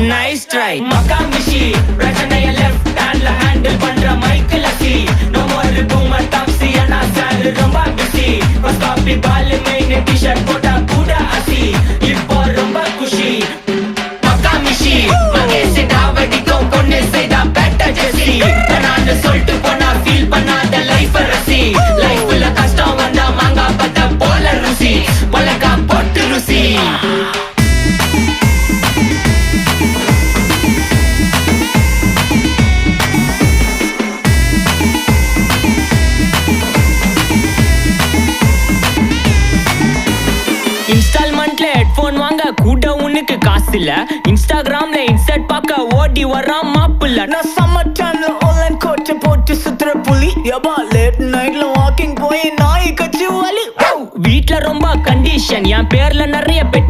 nice try Makkamishi பிரச்சனைய left ஹேண்ட்ல handle பண்ற மைக்கேல் அசி நோ மோர் பூமர் டாக்ஸி அண்ணா சார் ரொம்ப பிஸி ஃபர்ஸ்ட் காப்பி பால் மெயின் டி-ஷர்ட் போட்டா கூட அசி இப்போ ரொம்ப குஷி மக்காமிஷி மகேஷ் டாவடிக்கும் பொண்ணு செய்தா பெட்ட ஜெசி நான் சொல்லிட்டு போனா ஃபீல் பண்ணாத லைஃப் ரசி லைஃப்ல கஷ்டம் வந்தா மாங்கா பத்த போல ருசி பலகா போட்டு ருசி இன்ஸ்டால்மெண்ட்ல ஹெட்போன் வாங்க கூட உனக்கு காசு இல்ல இன்ஸ்டாகிராம்ல இன்ஸ்டர்ட் பார்க்க ஓடி வரான் மாப்பிள்ள நான் சம்மர் டைம்ல ஆன்லைன் கோட்டை போட்டு சுத்துற புலி யபா லேட் நைட்ல வாக்கிங் போய் நாய் கச்சி வலி வீட்ல ரொம்ப கண்டிஷன் என் பேர்ல நிறைய பெட்டி